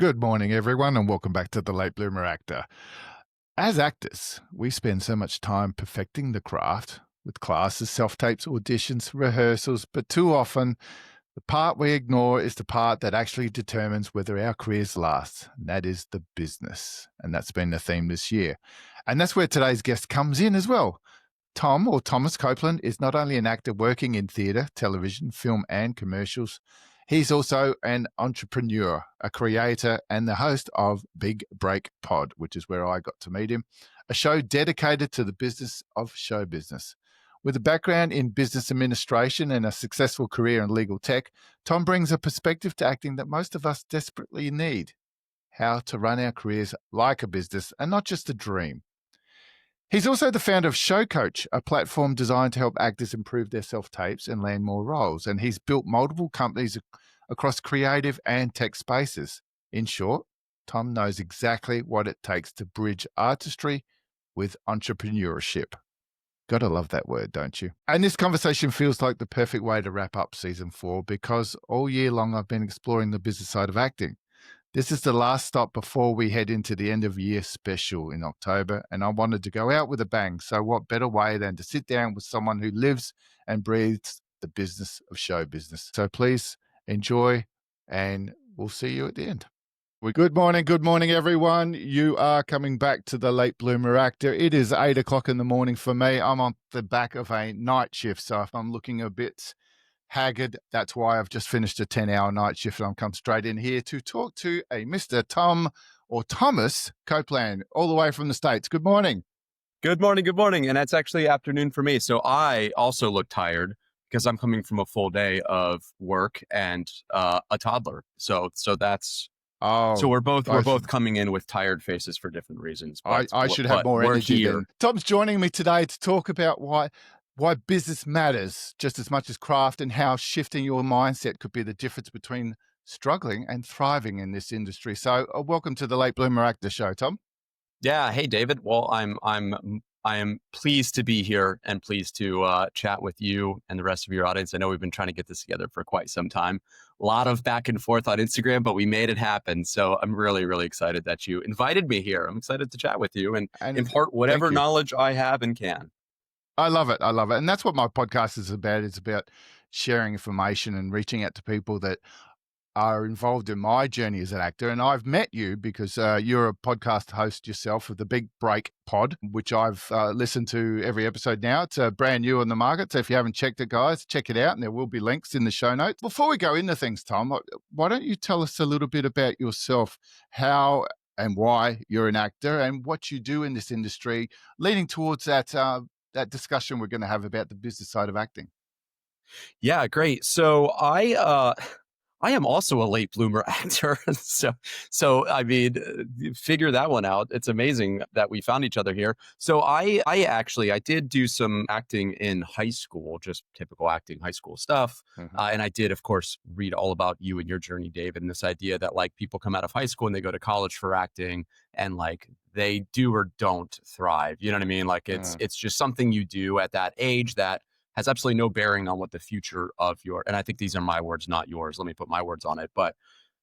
Good morning, everyone, and welcome back to the Late Bloomer Actor. As actors, we spend so much time perfecting the craft with classes, self tapes, auditions, rehearsals, but too often the part we ignore is the part that actually determines whether our careers last, and that is the business. And that's been the theme this year. And that's where today's guest comes in as well. Tom, or Thomas Copeland, is not only an actor working in theatre, television, film, and commercials, he's also an entrepreneur, a creator, and the host of Big Break Pod, which is where I got to meet him, a show dedicated to the business of show business. With a background in business administration and a successful career in legal tech, Tom brings a perspective to acting that most of us desperately need: how to run our careers like a business and not just a dream. He's also the founder of Show Coach, a platform designed to help actors improve their self-tapes and land more roles. And he's built multiple companies across creative and tech spaces. In short, Tom knows exactly what it takes to bridge artistry with entrepreneurship. Gotta love that word, don't you? And this conversation feels like the perfect way to wrap up season 4 because all year long I've been exploring the business side of acting. This is the last stop before we head into the end of year special in October, and I wanted to go out with a bang. So what better way than to sit down with someone who lives and breathes the business of show business. So please enjoy, and we'll see you at the end. Good morning, everyone. You are coming back to the Late Bloomer Actor. It is 8 o'clock in the morning for me. I'm on the back of a night shift, so if I'm looking a bit haggard, that's why I've just finished a 10-hour night shift and I'm come straight in here to talk to a Mr. Tom or Thomas Copeland, all the way from the States. Good morning. Good morning. Good morning. And it's actually afternoon for me. So I also look tired because I'm coming from a full day of work and a toddler. So that's so we're both coming in with tired faces for different reasons. I should have more energy then. Tom's joining me today to talk about why business matters just as much as craft, and how shifting your mindset could be the difference between struggling and thriving in this industry. So welcome to the Late Bloomer Actor Show, Tom. Yeah. Hey, David. Well, I am pleased to be here and pleased to chat with you and the rest of your audience. I know we've been trying to get this together for quite some time. A lot of back and forth on Instagram, but we made it happen. So I'm really, really excited that you invited me here. I'm excited to chat with you and impart whatever knowledge I have and can. I love it. And that's what my podcast is about. It's about sharing information and reaching out to people that are involved in my journey as an actor. And I've met you because you're a podcast host yourself of the Big Break Pod, which I've listened to every episode now. It's brand new on the market. So if you haven't checked it, guys, check it out. And there will be links in the show notes. Before we go into things, Tom, why don't you tell us a little bit about yourself, how and why you're an actor and what you do in this industry, leading towards that discussion we're going to have about the business side of acting. Yeah, great. So I am also a late bloomer actor. So I mean, figure that one out. It's amazing that we found each other here. So I did do some acting in high school, just typical acting high school stuff. Mm-hmm. And I did, of course, read all about you and your journey, David, and this idea that like people come out of high school and they go to college for acting and like they do or don't thrive. You know what I mean? Like it's just something you do at that age that has absolutely no bearing on what the future of and I think these are my words, not yours. Let me put my words on it. But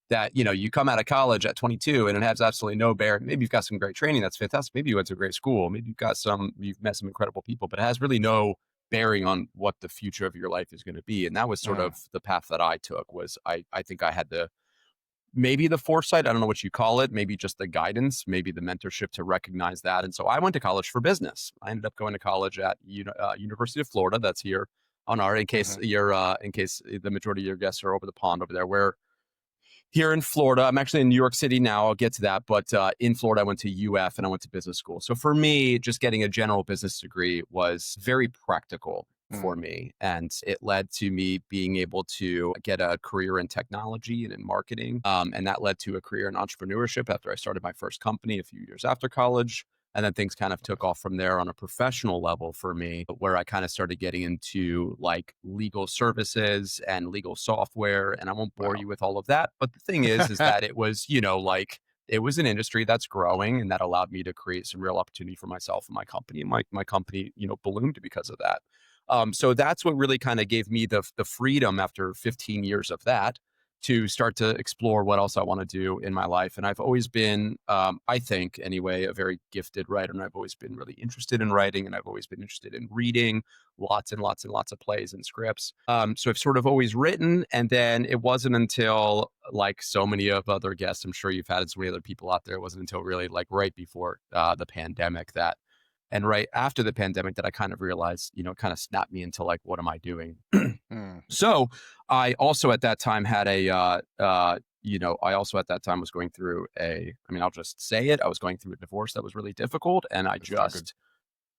that, you come out of college at 22 and it has absolutely no bearing. Maybe you've got some great training. That's fantastic. Maybe you went to a great school. Maybe you've met some incredible people, but it has really no bearing on what the future of your life is going to be. And that was sort of the path that I took. Was I think I had maybe the foresight, I don't know what you call it, maybe just the guidance, maybe the mentorship to recognize that. And so I went to college for business. I ended up going to college at University of Florida. That's here on in case the majority of your guests are over the pond over there. We're here in Florida. I'm actually in New York City now. I'll get to that. But in Florida, I went to UF and I went to business school. So for me, just getting a general business degree was very practical for me. And it led to me being able to get a career in technology and in marketing. And that led to a career in entrepreneurship after I started my first company a few years after college. And then things kind of took off from there on a professional level for me, where I kind of stared getting into like legal services and legal software. And I won't bore you with all of that. But the thing is that it was, it was an industry that's growing, and that allowed me to create some real opportunity for myself and my company. And my company, ballooned because of that. So that's what really kind of gave me the freedom after 15 years of that to start to explore what else I want to do in my life. And I've always been, I think anyway, a very gifted writer. And I've always been really interested in writing, and I've always been interested in reading lots and lots and lots of plays and scripts. So I've sort of always written. And then it wasn't until, like so many of other guests, I'm sure you've had, and so many other people out there, it wasn't until really like right before the pandemic that, and right after the pandemic, that I kind of realized, it kind of snapped me into like, what am I doing? Mm. So I also at that time had I also at that time was going through I'll just say it. I was going through a divorce that was really difficult. And It's not good.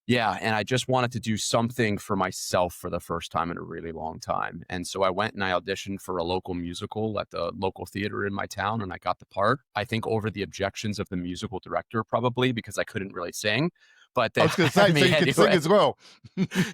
and I just wanted to do something for myself for the first time in a really long time. And so I went and I auditioned for a local musical at the local theater in my town, and I got the part. I think over the objections of the musical director, probably because I couldn't really sing, but I they was going to had say, so me you could sing anyway. as well.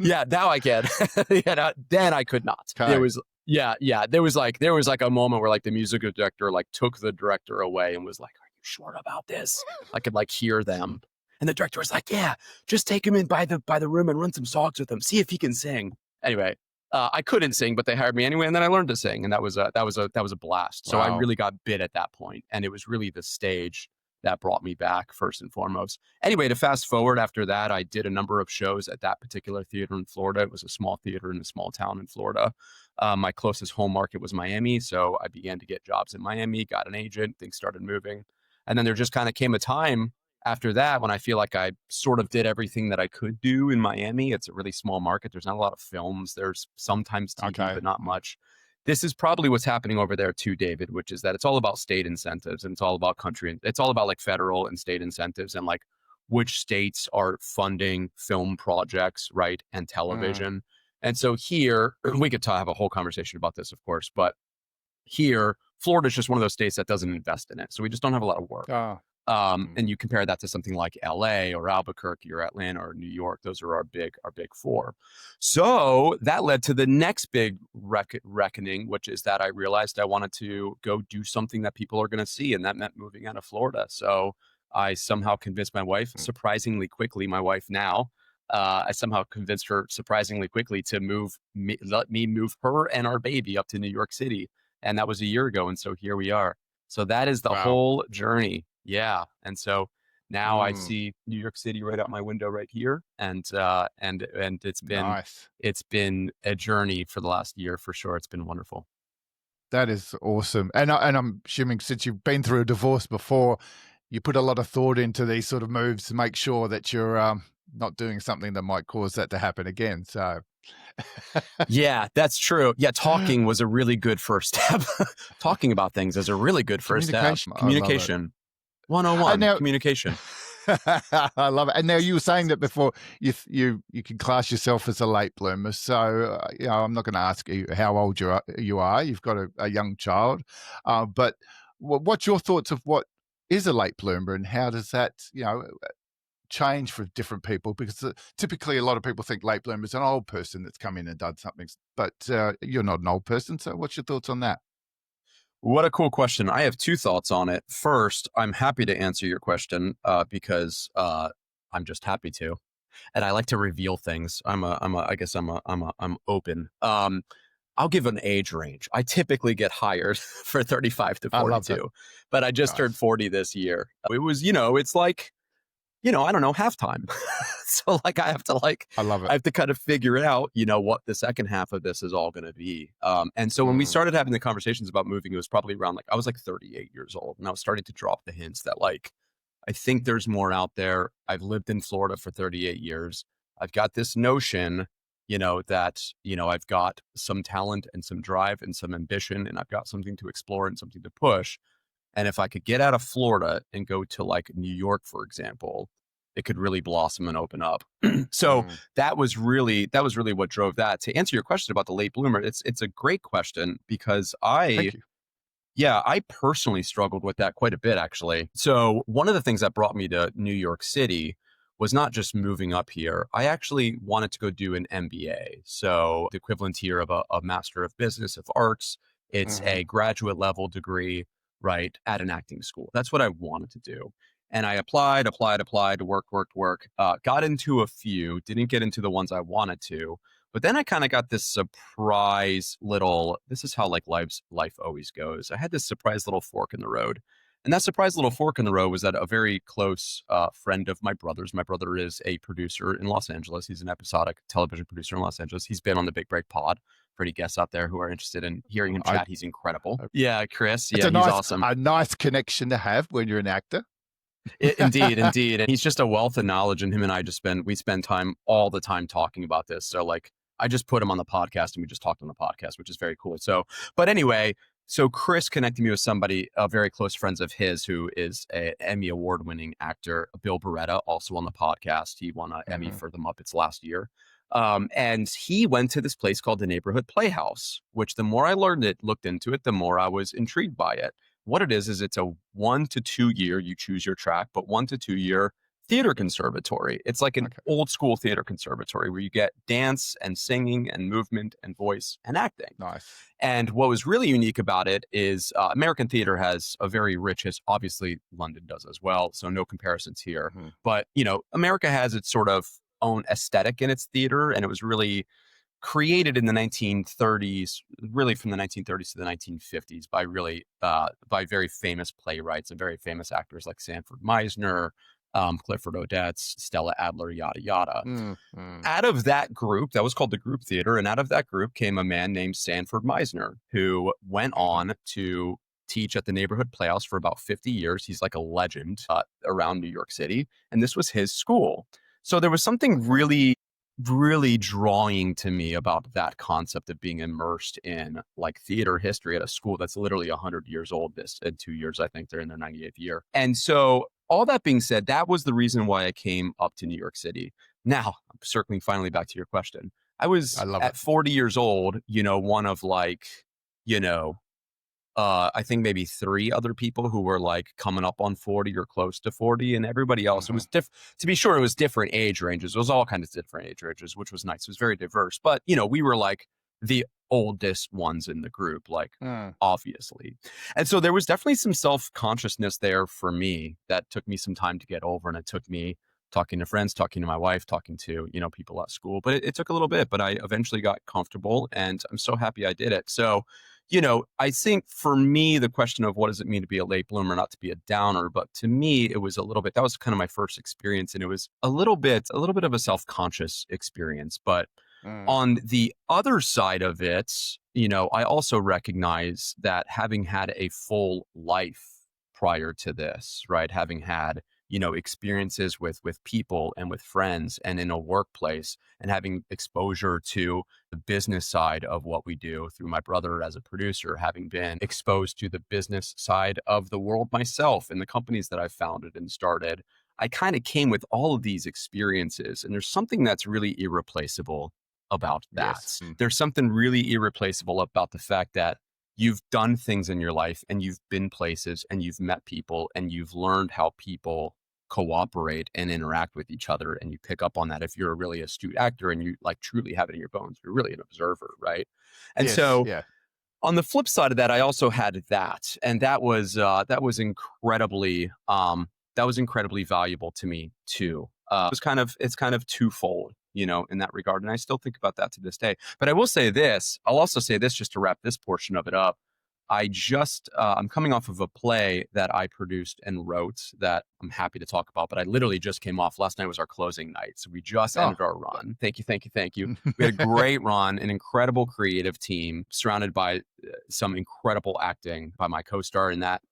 Yeah, now I can. Then I could not. There Okay. was yeah. There was like a moment where like the musical director like took the director away and was like, "Are you sure about this?" I could like hear them, and the director was like, "Yeah, just take him in by the room and run some songs with him. See if he can sing." Anyway, I couldn't sing, but they hired me anyway, and then I learned to sing, and that was a blast. So I Wow. really got bit at that point, and it was really the stage that brought me back first and foremost. Anyway, to fast forward after that, I did a number of shows at that particular theater in Florida. It was a small theater in a small town in Florida. My closest home market was Miami, so I began to get jobs in Miami, got an agent, things started moving. And then there just kind of came a time after that when I feel like I sort of did everything that I could do in Miami. It's a really small market. There's not a lot of films. There's sometimes TV, Okay. but not much. This is probably what's happening over there too, David, which is that it's all about state incentives, and it's all about country. It's all about like federal and state incentives, and like which states are funding film projects, right? And Mm. television. And so here, we could have a whole conversation about this, of course, but here, Florida is just one of those states that doesn't invest in it. So we just don't have a lot of work. Ah. And you compare that to something like LA or Albuquerque or Atlanta or New York. Those are our big four. So that led to the next big reckoning, which is that I realized I wanted to go do something that people are going to see. And that meant moving out of Florida. So I somehow convinced my wife, Mm. surprisingly quickly, my wife now, I somehow convinced her surprisingly quickly to let me move her and our baby up to New York City. And that was a year ago. And so here we are. So that is the Wow. whole journey. Yeah. And so now I Mm. see New York City right out my window right here. And Nice. it's been a journey for the last year for sure. It's been wonderful. That is awesome. And I'm assuming since you've been through a divorce before, you put a lot of thought into these sort of moves to make sure that you're not doing something that might cause that to happen again. So, Yeah, that's true. Yeah, talking was a really good first step. Talking about things is a really good first step. communication, I love it. Communication And 101, now, communication. I love it. And now you were saying that before you can class yourself as a late bloomer. So I'm not going to ask you how old you are. You are. You've got a young child, but what's your thoughts of what is a late bloomer and how does that change for different people? Because typically a lot of people think late bloomer is an old person that's come in and done something, but you're not an old person. So what's your thoughts on that? What a cool question. I have two thoughts on it. First, I'm happy to answer your question because I'm just happy to, and I like to reveal things. I guess I'm open. I'll give an age range. I typically get hired for 35 to I love that. 42, but I just turned Nice. 40 this year. It was, it's like, I don't know, halftime. So like I love it. I have to kind of figure it out, what the second half of this is all going to be. And so when we Mm, started having the conversations about moving, it was probably around like I was like 38 years old, and I was starting to drop the hints that like I think there's more out there. I've lived in Florida for 38 years. I've got this notion, that, I've got some talent and some drive and some ambition, and I've got something to explore and something to push. And if I could get out of Florida and go to like New York, for example, it could really blossom and open up. So mm. that was really what drove that. To answer your question about the late bloomer, it's a great question because Thank you. I personally struggled with that quite a bit, actually. So one of the things that brought me to New York City was not just moving up here. I actually wanted to go do an MBA. So the equivalent here of a Master of Business of Arts. It's Hmm. a graduate level degree, right, at an acting school. That's what I wanted to do. And I applied, worked, got into a few, didn't get into the ones I wanted to. But then I kind of got this surprise little, this is how like life always goes. I had this surprise little fork in the road. And that surprise little fork in the road was that a very close friend of my brother's. My brother is a producer in Los Angeles. He's an episodic television producer in Los Angeles. He's been on the Big Break Pod. For any guests out there who are interested in hearing him I, chat, he's incredible. Yeah, Chris. it's Yeah, he's awesome. a nice connection to have when you're an actor. Indeed, indeed. And he's just a wealth of knowledge. And him and I we spend time all the time talking about this. So like I just put him on the podcast and we just talked on the podcast, which is very cool. So, but anyway, so Chris connected me with somebody, very close friends of his, who is an Emmy award-winning actor, Bill Beretta, also on the podcast. He won an Emmy for The Muppets last year. And he went to this place called the Neighborhood Playhouse, which the more I looked into it, the more I was intrigued by it. What it is it's a 1 to 2 year, you choose your track, but 1 to 2 year theater conservatory. It's like an old school theater conservatory where you get dance and singing and movement and voice and acting. Nice. And what was really unique about it is American theater has a very rich history. Obviously, London does as well, so no comparisons here. Mm-hmm. But, you know, America has its sort of own aesthetic in its theater, and it was really created in the 1930s, really from the 1930s to the 1950s by very famous playwrights and very famous actors like Sanford Meisner, Clifford Odets, Stella Adler, yada, yada. Mm-hmm. Out of that group, that was called the group theater, and out of that group came a man named Sanford Meisner, who went on to teach at the Neighborhood Playhouse for about 50 years. He's like a legend around New York City, and this was his school. So there was something really drawing to me about that concept of being immersed in like theater history at a school that's literally 100 years old in 2 years. I think they're in their 98th year. And so all that being said, that was the reason why I came up to New York City. Now, circling finally back to your question, I was at 40 years old, you know, one of like, you know, I think maybe 3 other people who were like coming up on 40 or close to 40, and everybody else, it was to be sure, it was different age ranges. It was all kinds of different age ranges, which was nice. It was very diverse, but you know, we were like the oldest ones in the group, like obviously. And so there was definitely some self-consciousness there for me that took me some time to get over. And it took me talking to friends, talking to my wife, talking to, you know, people at school, but it took a little bit, but I eventually got comfortable and I'm so happy I did it. So, you know, I think for me, the question of what does it mean to be a late bloomer, not to be a downer, but to me, it was a little bit, that was kind of my first experience. And it was a little bit of a self-conscious experience. But on the other side of it, you know, I also recognize that having had a full life prior to this, right? Having had, you know, experiences with people and with friends and in a workplace, and having exposure to the business side of what we do through my brother as a producer, having been exposed to the business side of the world myself and the companies that I've founded and started, I kind of came with all of these experiences. And there's something that's really irreplaceable about that. Yes. There's something really irreplaceable about the fact that you've done things in your life and you've been places and you've met people and you've learned how people cooperate and interact with each other, and you pick up on that. If you're a really astute actor and you like truly have it in your bones, you're really an observer, right? And on the flip side of that, I also had that, and that was incredibly valuable to me too. It's kind of twofold, you know, in that regard, and I still think about that to this day. But I will say this, I'll also say this just to wrap this portion of it up. I'm coming off of a play that I produced and wrote that I'm happy to talk about, but I literally just came off. Last night was our closing night. So we just ended our run. Thank you. We had a great run, an incredible creative team surrounded by some incredible acting by my co-star in that.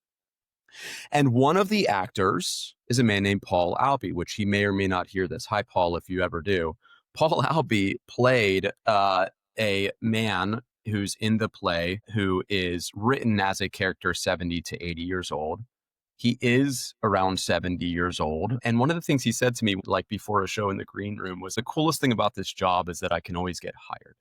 And one of the actors is a man named Paul Albee, which he may or may not hear this. Hi, Paul, if you ever do. Paul Albee played a man who's in the play who is written as a character 70 to 80 years old. He is around 70 years old. And one of the things he said to me, like before a show in the green room, was the coolest thing about this job is that I can always get hired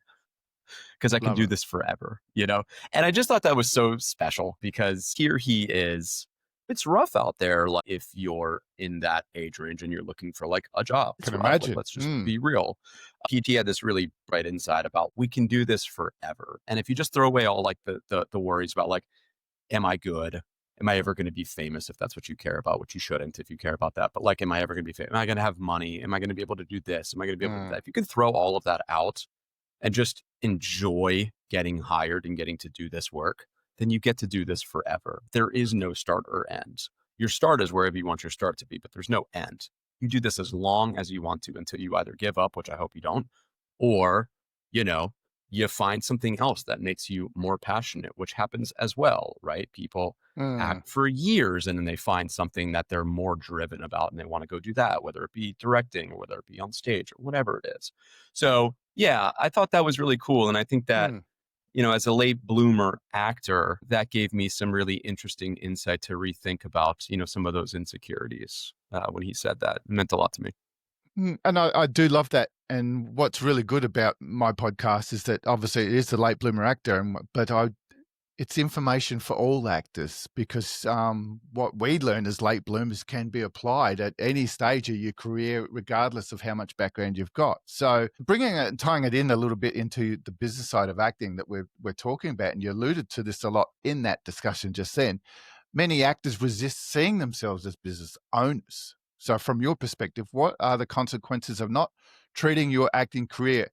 because I can do this forever, you know? And I just thought that was so special because here he is. It's rough out there, like, if you're in that age range and you're looking for like a job. It's rough. Imagine. Like, let's just be real. He had this really bright insight about we can do this forever. And if you just throw away all like the worries about like, am I good? Am I ever going to be famous if that's what you care about, which you shouldn't if you care about that. But like, am I ever going to be famous? Am I going to have money? Am I going to be able to do this? Am I going to be able to do that? If you can throw all of that out and just enjoy getting hired and getting to do this work, then you get to do this forever. There is no start or end. Your start is wherever you want your start to be, but there's no end. You do this as long as you want to until you either give up, which I hope you don't, or, you know, you find something else that makes you more passionate, which happens as well, right? People Mm, act for years and then they find something that they're more driven about and they want to go do that, whether it be directing or whether it be on stage or whatever it is. So, yeah, I thought that was really cool. And I think that, mm. as a late bloomer actor, that gave me some really interesting insight to rethink about, some of those insecurities when he said that. It meant a lot to me. And I do love that. And what's really good about my podcast is that obviously it is the late bloomer actor, but it's information for all actors because what we learn as late bloomers can be applied at any stage of your career, regardless of how much background you've got. So, bringing it and tying it in a little bit into the business side of acting that we're talking about, and you alluded to this a lot in that discussion just then. Many actors resist seeing themselves as business owners. So, from your perspective, what are the consequences of not treating your acting career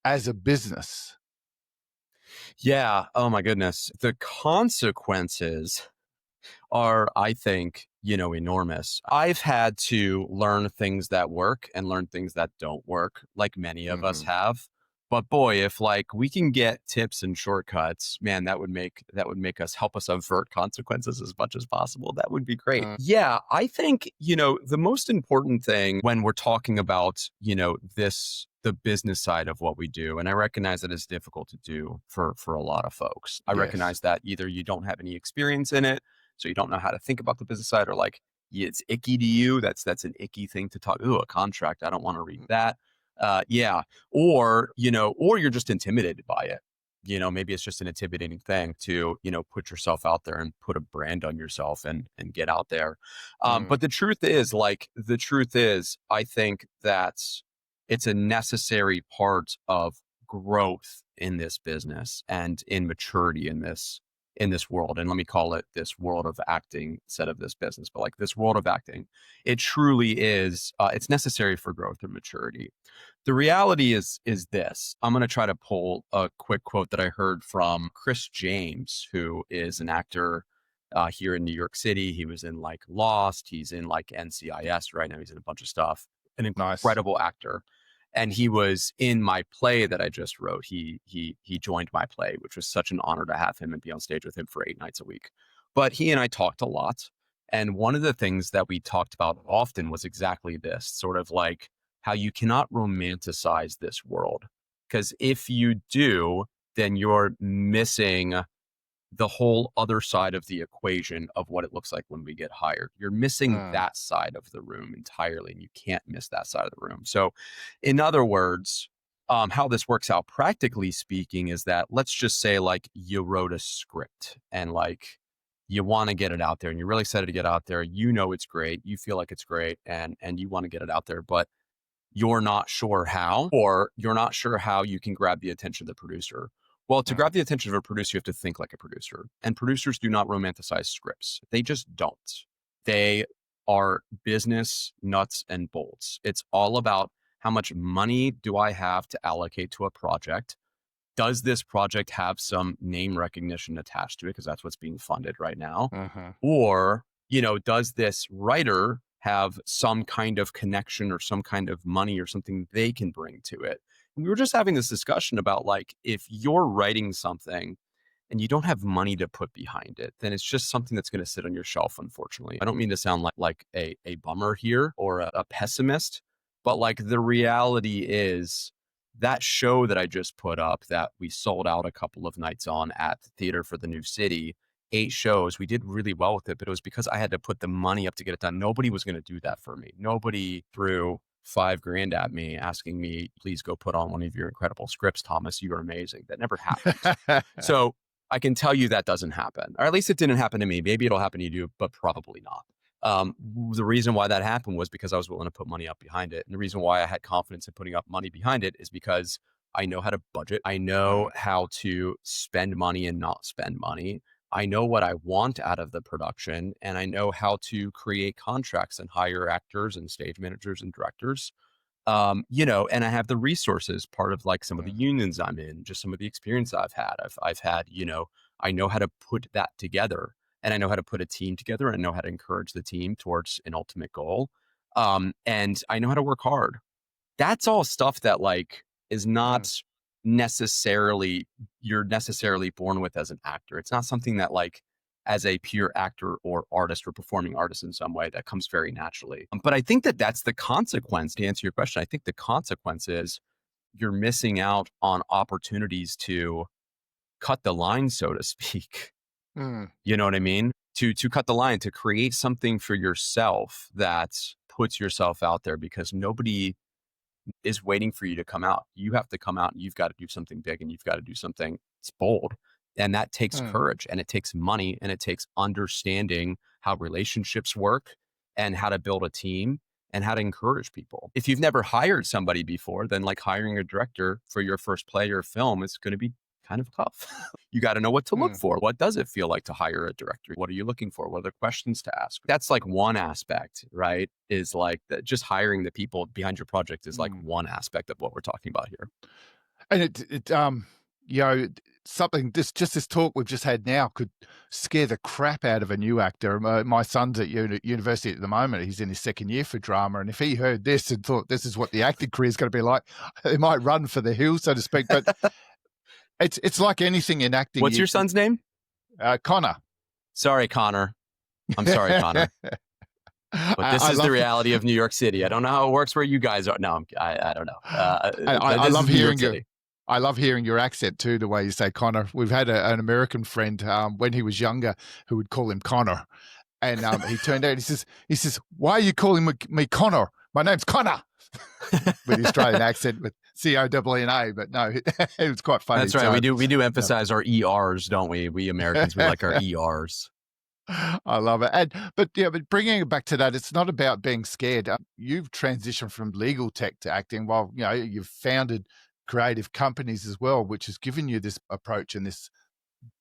as a business? Yeah. Oh my goodness. The consequences are, I think, enormous. I've had to learn things that work and learn things that don't work, like many of us Hmm. have. But boy, if like we can get tips and shortcuts, man, that would make us help us avert consequences as much as possible. That would be great. Yeah, I think, the most important thing when we're talking about, the business side of what we do, and I recognize that it's difficult to do for a lot of folks. I Yes. recognize that either you don't have any experience in it, so you don't know how to think about the business side, or like it's icky to you. That's an icky thing to talk. Ooh, a contract. I don't want to read that. Yeah, or you're just intimidated by it. Maybe it's just an intimidating thing to put yourself out there and put a brand on yourself and get out there. Mm, But the truth is, I think that it's a necessary part of growth in this business and in maturity in this world. And let me call it this world of acting instead of this business, but like this world of acting, it truly is, it's necessary for growth and maturity. The reality is this. I'm going to try to pull a quick quote that I heard from Chris James, who is an actor here in New York City. He was in like Lost. He's in like NCIS right now. He's in a bunch of stuff. An nice. incredible actor, and he was in my play that I just wrote. He joined my play, which was such an honor to have him and be on stage with him for 8 nights a week. But he and I talked a lot, and one of the things that we talked about often was exactly this, sort of like how you cannot romanticize this world, because if you do, then you're missing the whole other side of the equation of what it looks like when we get hired. You're missing Mm, that side of the room entirely, and you can't miss that side of the room. So, in other words, how this works out practically speaking is that, let's just say like you wrote a script and like you want to get it out there and you're really excited to get out there. It's great. You feel like it's great, and you want to get it out there, but you're not sure how, or you're not sure how you can grab the attention of the producer. Well, to mm, grab the attention of a producer, you have to think like a producer. And producers do not romanticize scripts. They just don't. They are business nuts and bolts. It's all about, how much money do I have to allocate to a project? Does this project have some name recognition attached to it? Because that's what's being funded right now. mhm, Or, does this writer have some kind of connection or some kind of money or something they can bring to it? And we were just having this discussion about like, if you're writing something and you don't have money to put behind it, then it's just something that's going to sit on your shelf, unfortunately. I don't mean to sound like a bummer here or a pessimist, but like the reality is, that show that I just put up that we sold out a couple of nights on at the Theater for the New City, 8 shows, we did really well with it, but it was because I had to put the money up to get it done. Nobody was going to do that for me. Nobody threw 5 grand at me asking me, please go put on one of your incredible scripts, Thomas. You are amazing. That never happened. So I can tell you that doesn't happen, or at least it didn't happen to me. Maybe it'll happen to you, but probably not. The reason why that happened was because I was willing to put money up behind it. And the reason why I had confidence in putting up money behind it is because I know how to budget. I mm, know how to spend money and not spend money. I know what I want out of the production, and I know how to create contracts and hire actors and stage managers and directors. And I have the resources, part of like some of the Mm, unions I'm in, just some of the experience I've had. I've had, I know how to put that together, and I know how to put a team together, and I know how to encourage the team towards an ultimate goal. And I know how to work hard. That's all stuff that like is mm, not necessarily you're necessarily born with as an actor. It's not something that like as a pure actor or artist or performing artist in some way that comes very naturally. But I think that that's the consequence. To answer your question, I think the consequence is you're missing out on opportunities to cut the line, so to speak. mm, You know what I mean? To cut the line, to create something for yourself that puts yourself out there, because nobody is waiting for you to come out. You have to come out and you've got to do something big, and you've got to do something that's bold. And that takes mm, courage, and it takes money, and it takes understanding how relationships work and how to build a team and how to encourage people. If you've never hired somebody before, then like hiring a director for your first play or film is going to be kind of tough. You got to know what to look mm, for. What does it feel like to hire a director? What are you looking for? What are the questions to ask? That's like one aspect, right? Is like just hiring the people behind your project is like mm. one aspect of what we're talking about here. And you know, something just this talk we've just had now could scare the crap out of a new actor. My son's at university at the moment. He's in his second year for drama, and if he heard this and thought this is what the acting career is going to be like, he might run for the hills, so to speak. But it's like anything in acting. What's your son's name? Connor. Sorry, Connor. I'm sorry, Connor. But this I is the love reality of New York City. I don't know how it works where you guys are. No, I don't know. But I this love is New York hearing you. City. I love hearing your accent too, the way you say Connor. We've had an American friend when he was younger who would call him Connor, and he turned out. He says, "Why are you calling me Connor? My name's Connor," with the Australian accent with CONNA. But no, it was quite funny. That's right. We So do no, emphasize our ERs, don't we? We Americans, we like our ERs. I love it. But bringing it back to that, it's not about being scared. You've transitioned from legal tech to acting, while you've founded creative companies as well, which has given you this approach and this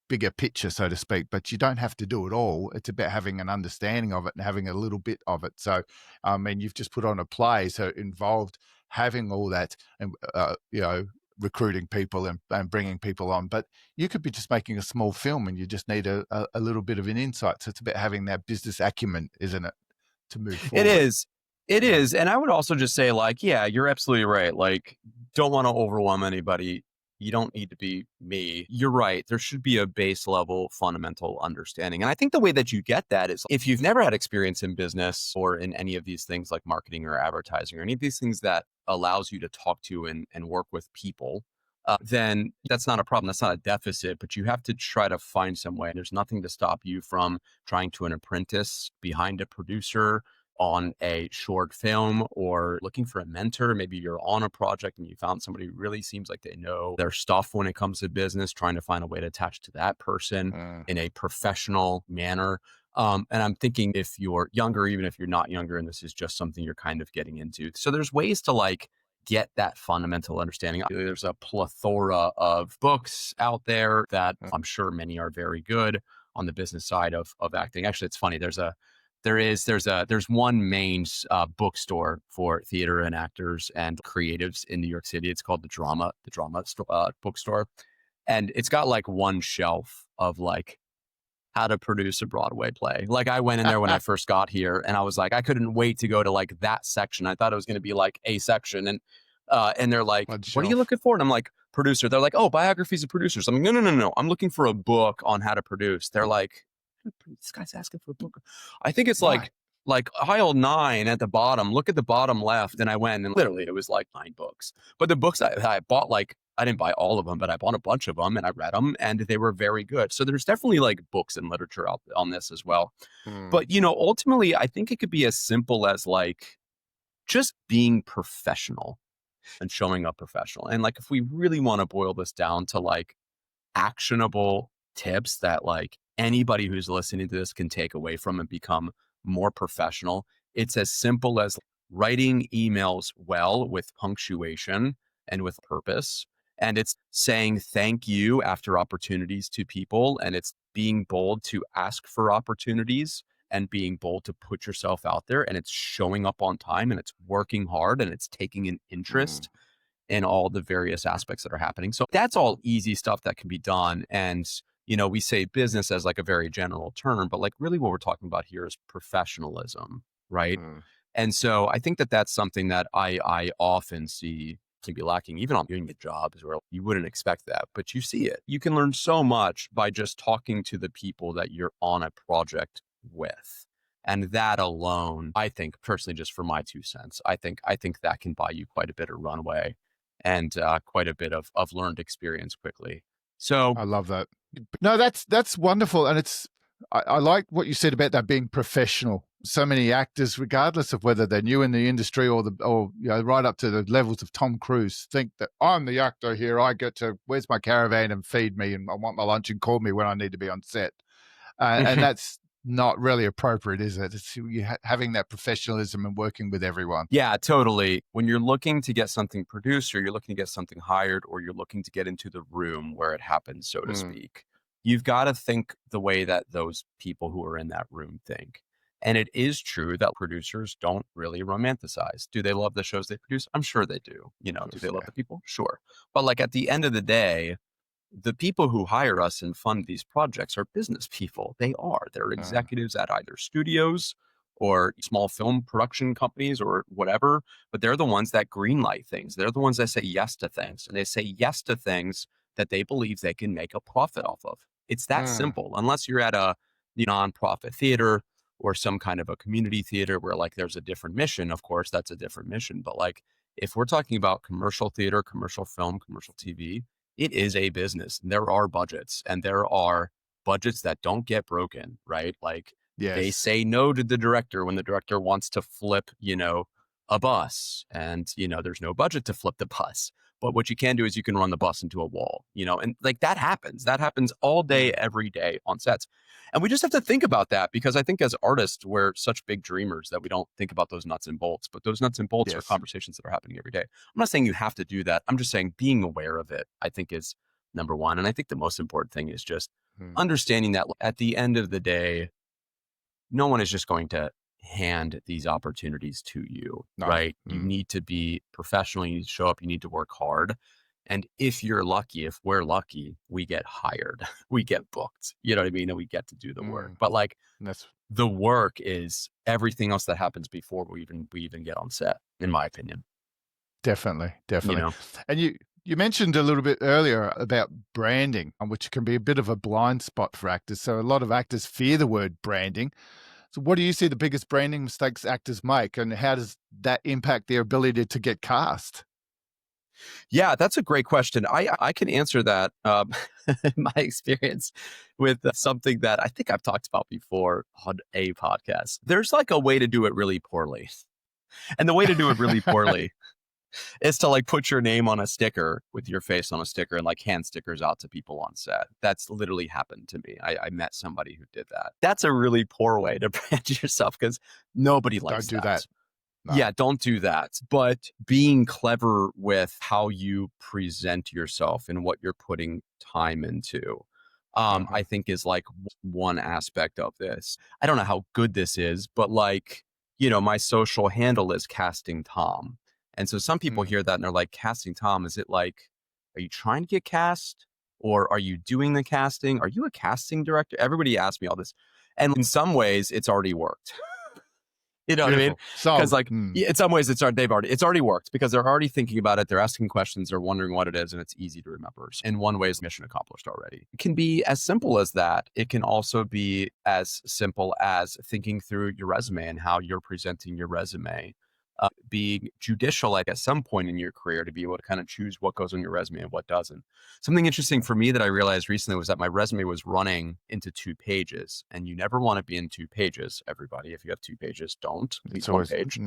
bigger picture, so to speak. But you don't have to do it all. It's about having an understanding of it and having a little bit of it. So, I mean, you've just put on a play, so it involved having all that and recruiting people and bringing people on. But you could be just making a small film and you just need a little bit of an insight. So it's about having that business acumen, isn't it, to move It forward? is. It Yeah. is. And I would also just say, like, yeah, you're absolutely right. Like, don't want to overwhelm anybody. You don't need to be me. You're right. There should be a base level fundamental understanding. And I think the way that you get that is if you've never had experience in business or in any of these things like marketing or advertising or any of these things that allows you to talk to and work with people, then that's not a problem. That's not a deficit, but you have to try to find some way. There's nothing to stop you from trying to an apprentice behind a producer on a short film or looking for a mentor. Maybe you're on a project and you found somebody who really seems like they know their stuff when it comes to business, trying to find a way to attach to that person Mm, in a professional manner. And I'm thinking if you're younger, even if you're not younger, and this is just something you're kind of getting into. So there's ways to like get that fundamental understanding. There's a plethora of books out there that mm, I'm sure many are very good on the business side of acting. Actually, it's funny. There's one main bookstore for theater and actors and creatives in New York City. It's called the Drama Bookstore, and it's got like one shelf of like how to produce a Broadway play. Like I went in there when I first got here and I was like, I couldn't wait to go to like that section. I thought it was going to be like a section. And they're like, one what are you shelf. looking for? And I'm like, producer. They're like, oh, biographies of producers. I'm like, no. I'm looking for a book on how to produce. They're like, this guy's asking for a book. I think it's Right. like aisle 9 at the bottom. Look at the bottom left. And I went and literally it was like 9 books. But the books I bought, like I didn't buy all of them, but I bought a bunch of them and I read them and they were very good. So there's definitely like books and literature out on this as well. Mm, But ultimately I think it could be as simple as like just being professional and showing up professional. And like if we really want to boil this down to like actionable tips that like anybody who's listening to this can take away from and become more professional. It's as simple as writing emails well with punctuation and with purpose. And it's saying thank you after opportunities to people. And it's being bold to ask for opportunities and being bold to put yourself out there, and it's showing up on time, and it's working hard, and it's taking an Mm, interest in all the various aspects that are happening. So that's all easy stuff that can be done. And, we say business as like a very general term, but like really what we're talking about here is professionalism, right? mm, And so I think that that's something that I often see can be lacking, even on doing the jobs where you wouldn't expect that, but you see it. You can learn so much by just talking to the people that you're on a project with. And that alone, I think personally, just for my 2 cents, I think that can buy you quite a bit of runway and quite a bit of learned experience quickly. So I love that. No, that's wonderful, and I like what you said about that being professional. So many actors, regardless of whether they're new in the industry or right up to the levels of Tom Cruise, think that I'm the actor here. I get to where's my caravan and feed me, and I want my lunch and call me when I need to be on set. And that's not really appropriate, is it? It's having that professionalism and working with everyone. yeah, totally. When you're looking to get something produced or you're looking to get something hired or you're looking to get into the room where it happens, so to Mm, speak, you've got to think the way that those people who are in that room think. And it is true that producers don't really romanticize. Do they love the shows they produce? I'm sure they do. of Do course, they love yeah. the people? Sure. But like at the end of the day, the people who hire us and fund these projects are business people. They are. They're Mm, executives at either studios or small film production companies or whatever, but they're the ones that greenlight things. They're the ones that say yes to things, and they say yes to things that they believe they can make a profit off of. It's that mm, simple. Unless you're at a nonprofit theater or some kind of a community theater where like there's a different mission, of course, that's a different mission. But like if we're talking about commercial theater, commercial film, commercial TV, it is a business. There are budgets and there are budgets that don't get broken, right? Like they yes. say no to the director when the director wants to flip, a bus and, there's no budget to flip the bus. But what you can do is you can run the bus into a wall, and like that happens. That happens all day, Mm, every day on sets. And we just have to think about that because I think as artists, we're such big dreamers that we don't think about those nuts and bolts. But those nuts and bolts are yes. conversations that are happening every day. I'm not saying you have to do that. I'm just saying being aware of it, I think, is number one. And I think the most important thing is just Mm, understanding that at the end of the day, no one is just going to hand these opportunities to you, no. right? You Mm, need to be professional. You need to show up. You need to work hard. And if you're lucky, if we're lucky, we get hired, we get booked, you know what I mean? And we get to do the work. mm. But like That's the work is everything else that happens before we even get on set, in my opinion. definitely, You definitely. know? And you mentioned a little bit earlier about branding, which can be a bit of a blind spot for actors. So a lot of actors fear the word branding. So what do you see the biggest branding mistakes actors make, and how does that impact their ability to get cast? Yeah, that's a great question. I can answer that. My experience with something that I think I've talked about before on a podcast. There's like a way to do it really poorly, and the way to do it really poorly is to like put your name on a sticker with your face on a sticker and like hand stickers out to people on set. That's literally happened to me. I met somebody who did that. That's a really poor way to brand yourself because nobody Don't likes do that. that. No. Yeah, don't do that. But being clever with how you present yourself and what you're putting time into, I Mhm, think is like one aspect of this. I don't know how good this is, but like, my social handle is casting Tom. And so some people mm, hear that and they're like, casting Tom, is it like, are you trying to get cast? Or are you doing the casting? Are you a casting director? Everybody asks me all this. And in some ways, it's already worked. You know what I mean? beautiful. Because Sold. like Mm, in some ways it's already worked because they're already thinking about it. They're asking questions. They're wondering what it is, and it's easy to remember. So in one way, it's mission accomplished already. It can be as simple as that. It can also be as simple as thinking through your resume and how you're presenting your resume. Being judicial, like at some point in your career, to be able to kind of choose what goes on your resume and what doesn't. Something interesting for me that I realized recently was that my resume was running into 2 pages, and you never want to be in 2 pages. Everybody, if you have 2 pages, don't leave it's one always page.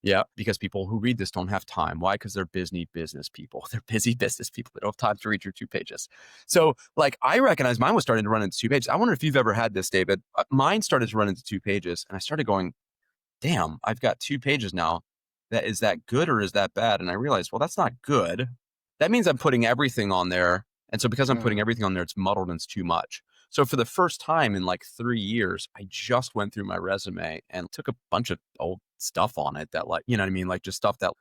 Yeah, because people who read this don't have time. Why? Because they're busy business people. They're busy business people. They don't have time to read your 2 pages. So, like, I recognize mine was starting to run into 2 pages. I wonder if you've ever had this, David. Mine started to run into 2 pages, and I started going, damn, I've got 2 pages now. Is that good or is that bad? And I realized, well, that's not good. That means I'm putting everything on there. And so because I'm putting mm, everything on there, it's muddled and it's too much. So for the first time in like 3 years, I just went through my resume and took a bunch of old stuff on it that, like, you know what I mean? Like, just stuff that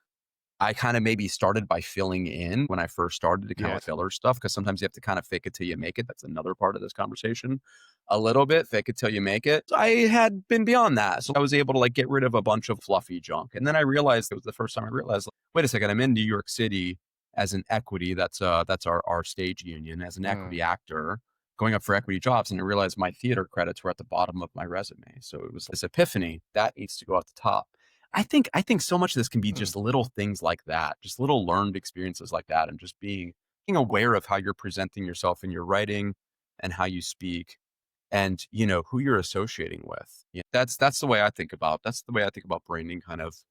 I kinda maybe started by filling in when I first started to kinda like Yes. filler stuff, because sometimes you have to kind of fake it till you make it. That's another part of this conversation. A little bit, fake it till you make it. So I had been beyond that. So I was able to like get rid of a bunch of fluffy junk. And then I realized, it was the first time I realized, like, wait a second, I'm in New York City as an equity. That's our stage union, as an Mm. equity actor going up for equity jobs. And I realized my theater credits were at the bottom of my resume. So it was this epiphany that needs to go at the top. I think so much of this can be Mm. just little things like that, just little learned experiences like that, and just being aware of how you're presenting yourself in your writing and how you speak, and who you're associating with. Yeah, that's the way I think about branding kind of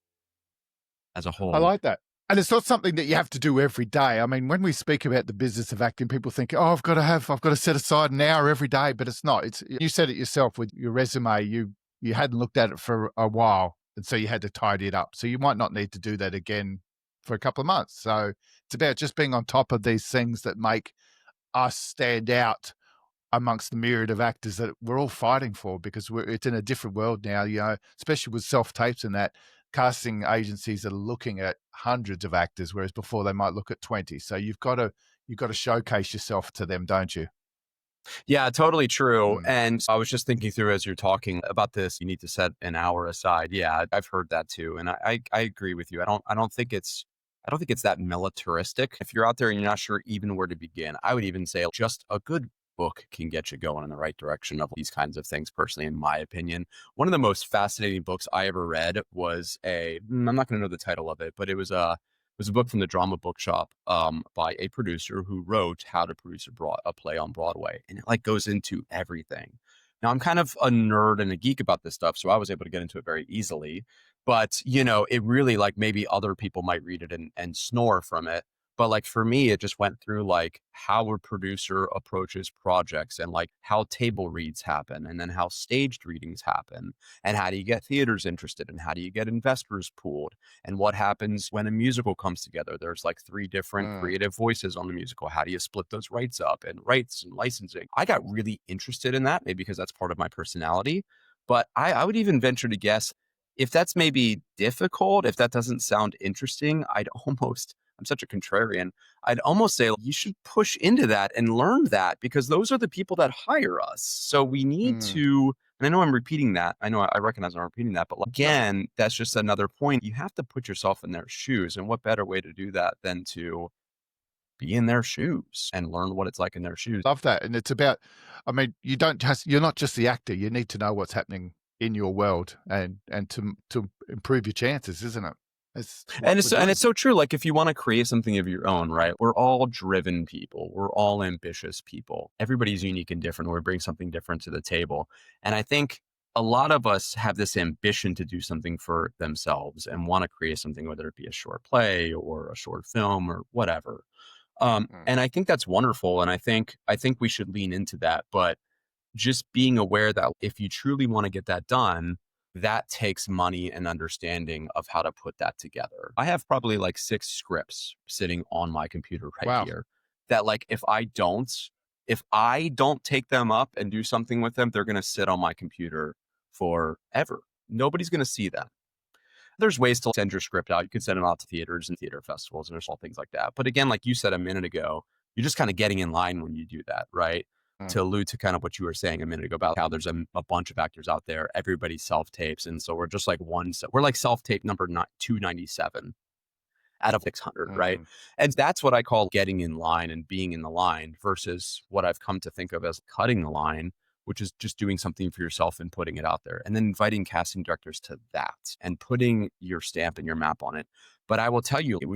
as a I whole. like that. And it's not something that you have to do every day. I mean, when we speak about the business of acting, people think, "Oh, I've got to set aside an hour every day," but it's not. It's you said it yourself with your resume. You hadn't looked at it for a while, and so you had to tidy it up. So you might not need to do that again for a couple of months. So it's about just being on top of these things that make us stand out amongst the myriad of actors that we're all fighting for, because it's in a different world now, especially with self tapes and that. Casting agencies are looking at hundreds of actors, whereas before they might look at 20. So you've got to showcase yourself to them, don't you? Yeah, totally true. Mm, And I was just thinking through as you're talking about this, you need to set an hour aside. Yeah, I've heard that too. And I agree with you. I don't think it's that militaristic. If you're out there and you're not sure even where to begin, I would even say just a good book can get you going in the right direction of these kinds of things, personally, in my opinion. One of the most fascinating books I ever read was I'm not going to know the title of it, but it was a book from the Drama Bookshop, by a producer who wrote how to produce a play on Broadway, and it like goes into everything. Now I'm kind of a nerd and a geek about this stuff, so I was able to get into it very easily. But it really, like, maybe other people might read it and snore from it. But like for me, it just went through like how a producer approaches projects, and like how table reads happen, and then how staged readings happen, and how do you get theaters interested, and how do you get investors pooled, and what happens when a musical comes together. There's like three different mm, creative voices on the musical. How do you split those rights up, and rights and licensing? I got really interested in that, maybe because that's part of my personality. But I would even venture to guess, if that's maybe difficult, if that doesn't sound interesting, I'm such a contrarian. I'd almost say you should push into that and learn that, because those are the people that hire us. So we need mm. to, and I know I'm repeating that. I know I recognize I'm repeating that, but like, No, again, that's just another point. You have to put yourself in their shoes. And what better way to do that than to be in their shoes and learn what it's like in their shoes? love that. And it's about, I mean, you're not just the actor. You need to know what's happening in your world, and to improve your chances, isn't it? It's what And we're it's doing. so true. Like, if you want to create something of your own, right? We're all driven people. We're all ambitious people. Everybody's unique and different. We bring something different to the table. And I think a lot of us have this ambition to do something for themselves and want to create something, whether it be a short play or a short film or whatever. Mm, And I think that's wonderful. And I think we should lean into that. But just being aware that if you truly want to get that done, that takes money and understanding of how to put that together. I have probably like 6 scripts sitting on my computer right wow. here that, like, if I don't take them up and do something with them, they're going to sit on my computer forever. Nobody's going to see them. There's ways to send your script out. You could send it out to theaters and theater festivals, and there's all things like that. But again, like you said a minute ago, you're just kind of getting in line when you do that, right? Mm, To allude to kind of what you were saying a minute ago about how there's a bunch of actors out there, everybody self tapes. And so we're just like we're like self tape number 297 out of 600, right? mm, And that's what I call getting in line and being in the line, versus what I've come to think of as cutting the line, which is just doing something for yourself and putting it out there, and then inviting casting directors to that and putting your stamp and your map on it. But I will tell you, it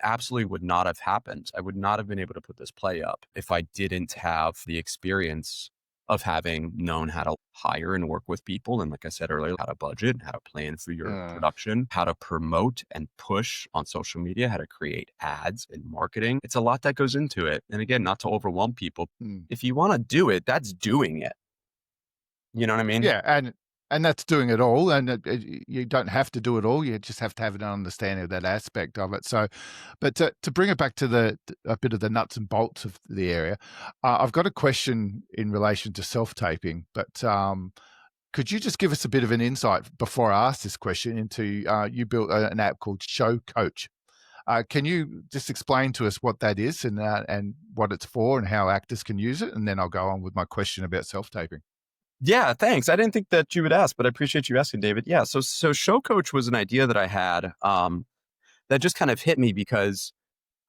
absolutely would not have happened. I would not have been able to put this play up if I didn't have the experience of having known how to hire and work with people. And like I said earlier, how to budget, how to plan for your mm, production, how to promote and push on social media, how to create ads and marketing. It's a lot that goes into it. And again, not to overwhelm people. mm. If you want to do it, that's doing it. You know what I mean? Yeah, And that's doing it all, and you don't have to do it all. You just have to have an understanding of that aspect of it. So, but to bring it back to a bit of the nuts and bolts of the area, I've got a question in relation to self-taping. But could you just give us a bit of an insight before I ask this question into you built an app called Show Coach. Can you just explain to us what that is and what it's for and how actors can use it? And then I'll go on with my question about self-taping. Yeah, thanks. I didn't think that you would ask, but I appreciate you asking, David. Yeah, so Show Coach was an idea that I had that just kind of hit me because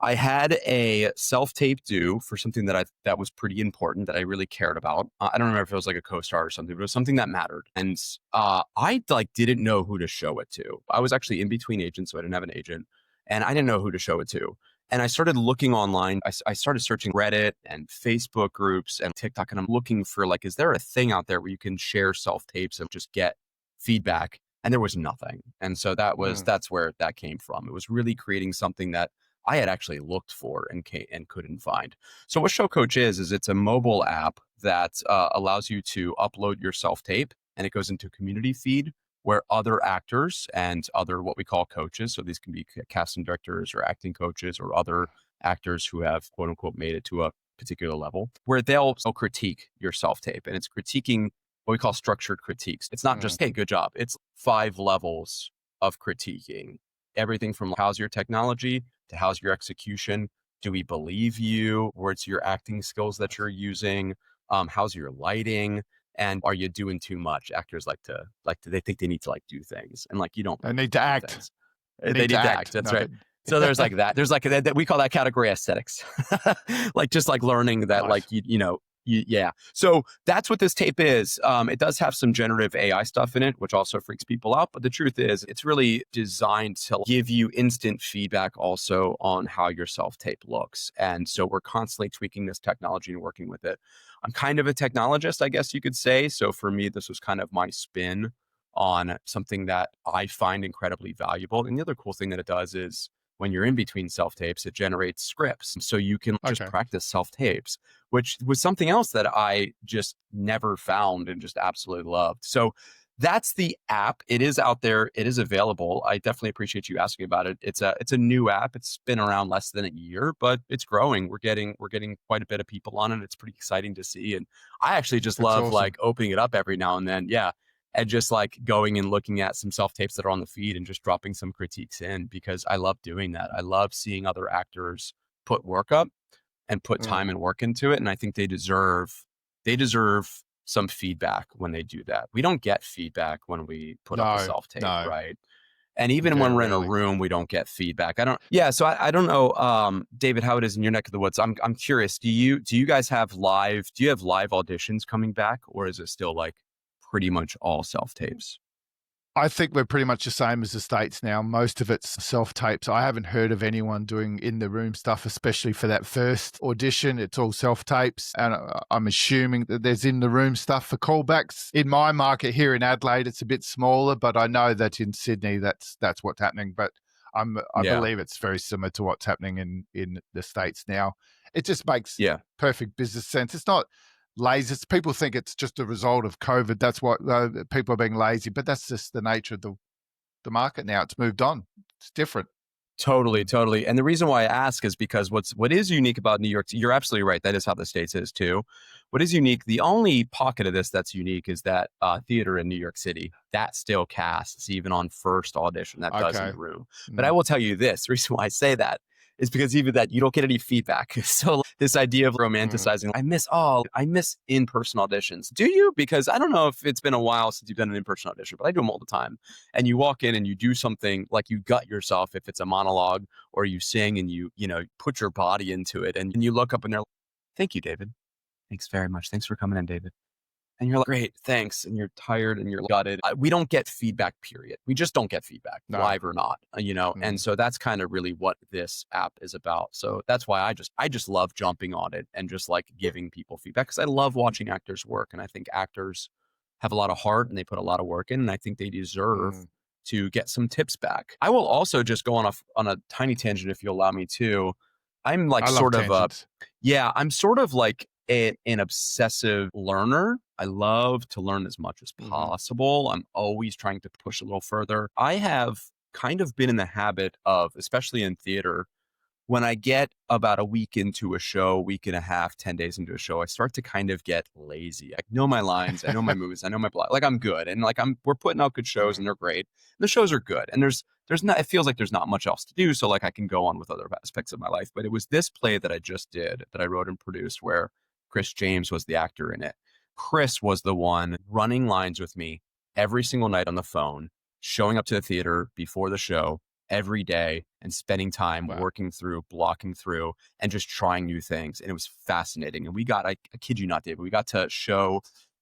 I had a self-tape due for something that was pretty important that I really cared about. I don't remember if it was like a co-star or something, but it was something that mattered. And I like didn't know who to show it to. I was actually in between agents, so I didn't have an agent, and I didn't know who to show it to. And I started looking online. I started searching Reddit and Facebook groups and TikTok, and I'm looking for like, is there a thing out there where you can share self-tapes and just get feedback? And there was nothing. And so that's where that came from. It was really creating something that I had actually looked for and couldn't find. So what Show Coach is it's a mobile app that allows you to upload your self tape, and it goes into a community feed where other actors and other what we call coaches, so these can be casting directors or acting coaches or other actors who have quote unquote made it to a particular level, where they'll critique your self tape, and it's critiquing what we call structured critiques. It's not just hey, good job. It's 5 levels of critiquing everything from how's your technology to how's your execution. Do we believe you? What's your acting skills that you're using? How's your lighting? And are you doing too much? Actors like to they think they need to like do things, and like you don't I really need to do act. things. I They need to need to act. act. That's No, right. So there's like that. There's like that we call that category aesthetics, like just like learning that nice. like yeah. So that's what this tape is. It does have some generative AI stuff in it, which also freaks people out. But the truth is, it's really designed to give you instant feedback also on how your self tape looks. And so we're constantly tweaking this technology and working with it. I'm kind of a technologist, I guess you could say. So for me, this was kind of my spin on something that I find incredibly valuable. And the other cool thing that it does is when you're in between self tapes, it generates scripts. So you can just Okay. practice self tapes, which was something else that I just never found and just absolutely loved. So that's the app. It is out there. It is available. I definitely appreciate you asking about it. It's a new app. It's been around less than a year, but it's growing. We're getting quite a bit of people on it. It's pretty exciting to see. And I actually just That's love awesome. like opening it up every now and then. Yeah. And just like going and looking at some self tapes that are on the feed and just dropping some critiques in because I love doing that. I love seeing other actors put work up and put time and work into it. And I think they deserve some feedback when they do that. We don't get feedback when we put up a No, self tape, no, right? And even when very we're in a rarely. room, we don't get feedback. Yeah. So I don't know, David, how it is in your neck of the woods. I'm curious. Do you guys have live auditions coming back, or is it still like pretty much all self tapes? I think we're pretty much the same as the States now. Most of it's self-tapes. I haven't heard of anyone doing in-the-room stuff, especially for that first audition. It's all self-tapes, and I'm assuming that there's in-the-room stuff for callbacks. In my market here in Adelaide, it's a bit smaller, but I know that in Sydney, that's what's happening. But I Yeah. believe it's very similar to what's happening in the States now. It just makes Yeah. perfect business sense. It's not lazy. People think it's just a result of COVID. That's what people are being lazy, but that's just the nature of the market now. It's moved on. It's different. Totally, totally. And the reason why I ask is because what is unique about New York, you're absolutely right. That is how the States is too. What is unique, the only pocket of this that's unique is that theater in New York City, that still casts even on first audition, that does in Okay. the room. But I Mm. will tell you this, the reason why I say that is because even that you don't get any feedback. So this idea of Mm. romanticizing, I miss in-person auditions. Do you? Because I don't know if it's been a while since you've done an in-person audition, but I do them all the time. And you walk in and you do something like you gut yourself if it's a monologue, or you sing and you put your body into it, and you look up and they're like, thank you, David. Thanks very much. Thanks for coming in, David. And you're like, great, thanks. And you're tired and you're gutted. We don't get feedback, period. We just don't get feedback, No. live or not. And Mm. so that's kind of really what this app is about. So that's why I just love jumping on it and just like giving people feedback because I love watching actors work. And I think actors have a lot of heart and they put a lot of work in. And I think they deserve Mm. to get some tips back. I will also just go on a tiny tangent if you allow me to. I'm like I love sort of a tangents. yeah, I'm sort of like an obsessive learner. I love to learn as much as Hmm. possible. I'm always trying to push a little further. I have kind of been in the habit of, especially in theater, when I get about a week into a show, week and a half, 10 days into a show, I start to kind of get lazy. I know my lines, I know my moves, I know my plot. Like I'm good. And like we're putting out good shows and they're great. The shows are good. And there's not, it feels like there's not much else to do. So like I can go on with other aspects of my life. But it was this play that I just did that I wrote and produced where Chris James was the actor in it. Chris was the one running lines with me every single night on the phone, showing up to the theater before the show every day and spending time Wow. working through, blocking through, and just trying new things. And it was fascinating. And we got, I kid you not, David, we got to show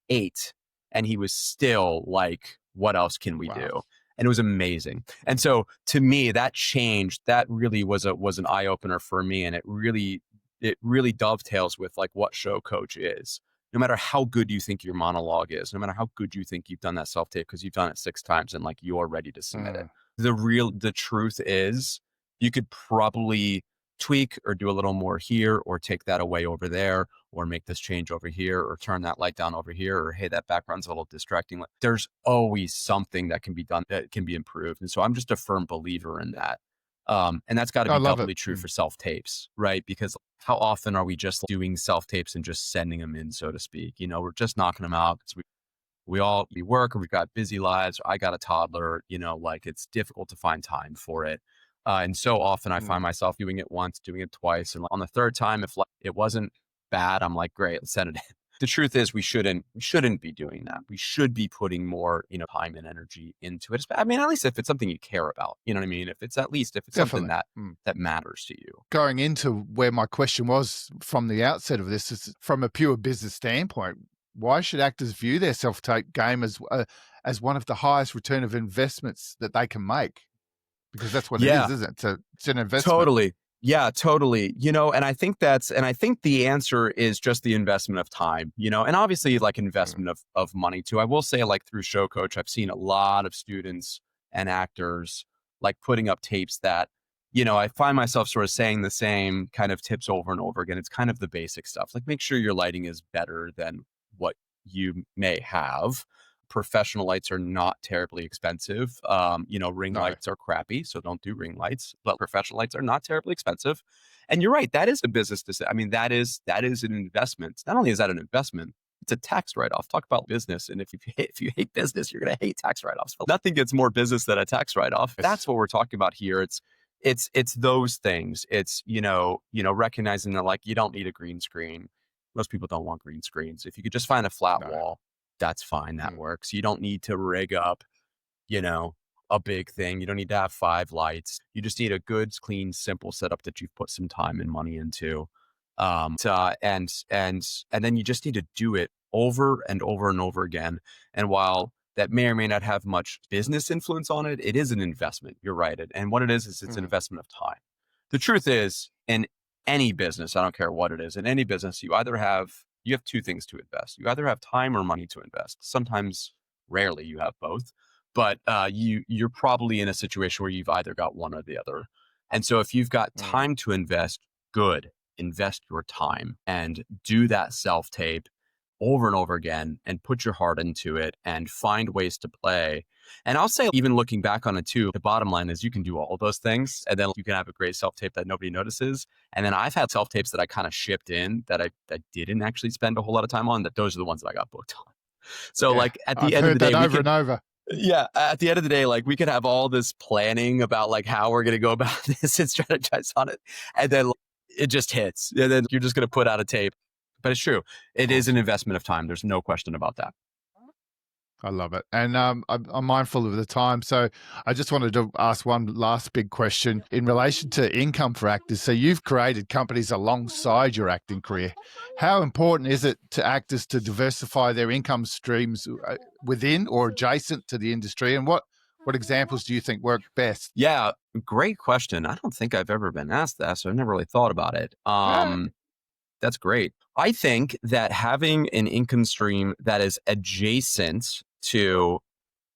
8 and he was still like, what else can we Wow. do? And it was amazing. And so to me, that changed, that really was an eye opener for me. And it really dovetails with like what show coach is. No matter how good you think your monologue is, no matter how good you think you've done that self tape because you've done it 6 times and like you're ready to submit it, Mm. the truth is you could probably tweak or do a little more here or take that away over there or make this change over here or turn that light down over here or hey, that background's a little distracting. There's always something that can be done that can be improved. And so I'm just a firm believer in that. And that's got to I be love it. doubly true for self tapes, right? Because how often are we just doing self tapes and just sending them in, so to speak? We're just knocking them out because we work or we've got busy lives. I got a toddler, like it's difficult to find time for it. And so often I find Mm. myself doing it once, doing it twice. And on the third time, if like, it wasn't bad, I'm like, great, let's send it in. The truth is we shouldn't be doing that. We should be putting more, time and energy into it. I mean, at least if it's something you care about, you know what I mean? If it's something Definitely. that Mm. that matters to you. Going into where my question was from the outset of this is from a pure business standpoint. Why should actors view their self-tape game as one of the highest return of investments that they can make? Because that's what it is, Yeah. isn't it? It's an investment. Totally. Yeah, totally. And I think the answer is just the investment of time, and obviously like Mm. investment of money too. I will say like through Show Coach, I've seen a lot of students and actors like putting up tapes that, I find myself sort of saying the same kind of tips over and over again. It's kind of the basic stuff. Like make sure your lighting is better than what you may have. Professional lights are not terribly expensive. Ring No. lights are crappy, so don't do ring lights. But professional lights are not terribly expensive. And you're right, that is a business decision. I mean, that is an investment. Not only is that an investment, it's a tax write-off. Talk about business, and if you hate business, you're going to hate tax write-offs. Nothing gets more business than a tax write-off. Yes. That's what we're talking about here. It's those things. It's recognizing that like you don't need a green screen. Most people don't want green screens. If you could just find a flat No. wall, that's fine. That Mm. works. You don't need to rig up, you know, a big thing. You don't need to have 5 lights. You just need a good, clean, simple setup that you've put some time and money into. And then you just need to do it over and over and over again. And while that may or may not have much business influence on it, it is an investment. You're right. And what it is it's an Mm. investment of time. The truth is, in any business, I don't care what it is, in any business, you have 2 things to invest. You either have time or money to invest. Sometimes, rarely, you have both, but you're probably in a situation where you've either got one or the other. And so, if you've got Mm. time to invest, good, invest your time and do that self tape over and over again and put your heart into it and find ways to play. And I'll say, even looking back on it too, the bottom line is you can do all of those things and then you can have a great self tape that nobody notices. And then I've had self tapes that I kind of shipped in that I didn't actually spend a whole lot of time on, that those are the ones that I got booked on. So Yeah. like at I've the end of heard the day, that we over could, and over. yeah, at the end of the day, like we could have all this planning about like how we're going to go about this and strategize on it. And then like, it just hits. And then you're just going to put out a tape. But it's true. It is an Awesome. investment of time. There's no question about that. I love it. And I'm mindful of the time. So I just wanted to ask one last big question in relation to income for actors. So you've created companies alongside your acting career. How important is it to actors to diversify their income streams within or adjacent to the industry? And what examples do you think work best? Yeah, great question. I don't think I've ever been asked that, so I've never really thought about it. Yeah. That's great. I think that having an income stream that is adjacent to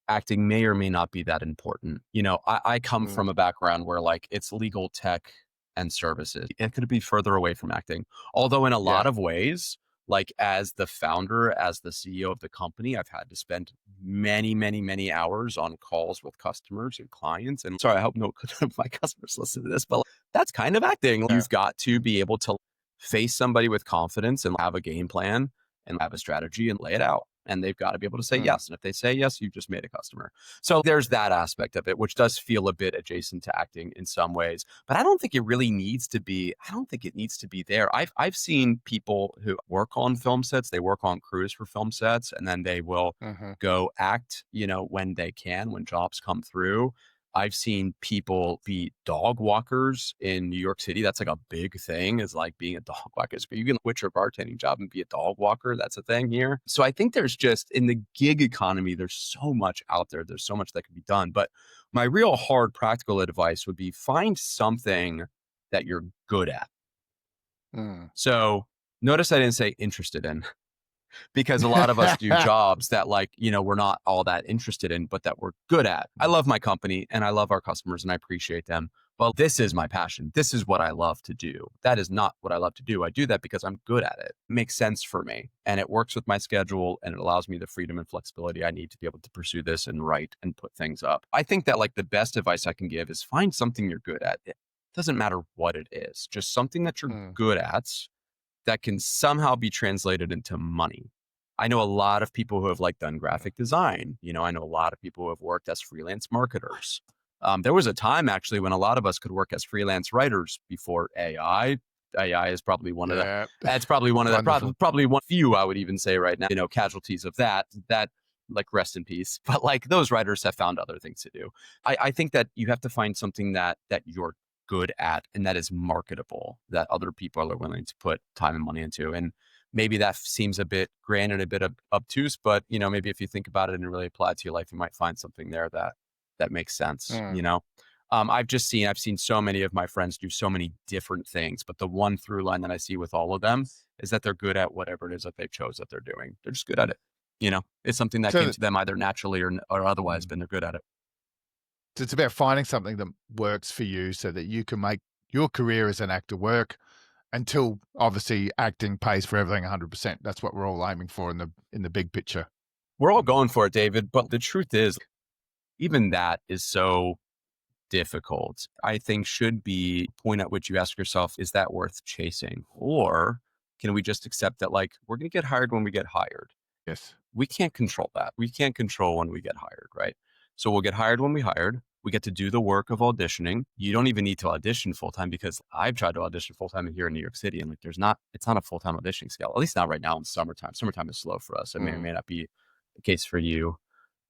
acting may or may not be that important. I come Mm. from a background where like it's legal tech and services. It could be further away from acting. Although in a lot Yeah. of ways, Like as the founder, as the CEO of the company, I've had to spend many, many, many hours on calls with customers and clients. And sorry, I hope no of my customers listen to this, but that's kind of acting. Yeah. You've got to be able to face somebody with confidence and have a game plan and have a strategy and lay it out. And they've got to be able to say Mm. yes. And if they say yes, you've just made a customer. So there's that aspect of it, which does feel a bit adjacent to acting in some ways. But I don't think it really needs to be, I don't think it needs to be there. I've seen people who work on film sets, they work on crews for film sets, and then they will Hmm. go act, when they can, when jobs come through. I've seen people be dog walkers in New York City. That's like a big thing, is like being a dog walker. You can quit your bartending job and be a dog walker. That's a thing here. So I think there's just, in the gig economy, there's so much out there. There's so much that can be done. But my real hard practical advice would be find something that you're good at. Mm. So notice I didn't say interested in, because a lot of us do jobs that we're not all that interested in, but that we're good at. I love my company and I love our customers and I appreciate them. But this is my passion. This is what I love to do. That is not what I love to do. I do that because I'm good at it. It makes sense for me and it works with my schedule and it allows me the freedom and flexibility I need to be able to pursue this and write and put things up. I think that the best advice I can give is find something you're good at. It doesn't matter what it is, just something that you're Mm. good at that can somehow be translated into money. I know a lot of people who have done graphic design. I know a lot of people who have worked as freelance marketers. There was a time actually when a lot of us could work as freelance writers before AI. AI is probably one of the, Yeah. it's probably one of the, Wonderful. probably one few I would even say right now, casualties of that rest in peace. But those writers have found other things to do. I think that you have to find something that you're good at and that is marketable, that other people are willing to put time and money into. And maybe that seems a bit grand and a bit obtuse, but maybe if you think about it and really apply it to your life, you might find something there that makes sense. Mm. I've seen so many of my friends do so many different things, but the one through line that I see with all of them is that they're good at whatever it is that they chose that they're doing. They're just good at it. It's something that So, came to them either naturally or otherwise, mm. but they're good at it. So it's about finding something that works for you so that you can make your career as an actor work until obviously acting pays for everything 100%. That's what we're all aiming for in the big picture. We're all going for it, David, but the truth is, even that is so difficult. I think should be a point at which you ask yourself, is that worth chasing? Or can we just accept that we're going to get hired when we get hired? Yes. We can't control that. We can't control when we get hired, right? So we'll get hired when we hired. We get to do the work of auditioning. You don't even need to audition full time, because I've tried to audition full time here in New York City, and it's not a full time auditioning scale. At least not right now in summertime. Summertime is slow for us. It may or Mm. may not be the case for you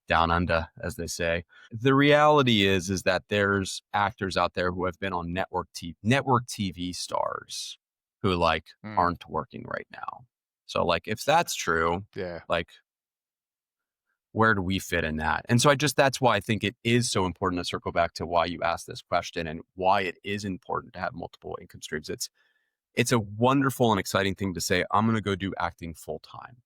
down under, as they say. The reality is that there's actors out there who have been on network TV stars who Mm. aren't working right now. So if that's true, Yeah. like where do we fit in that? And so that's why I think it is so important to circle back to why you asked this question and why it is important to have multiple income streams. It's a wonderful and exciting thing to say, I'm going to go do acting full time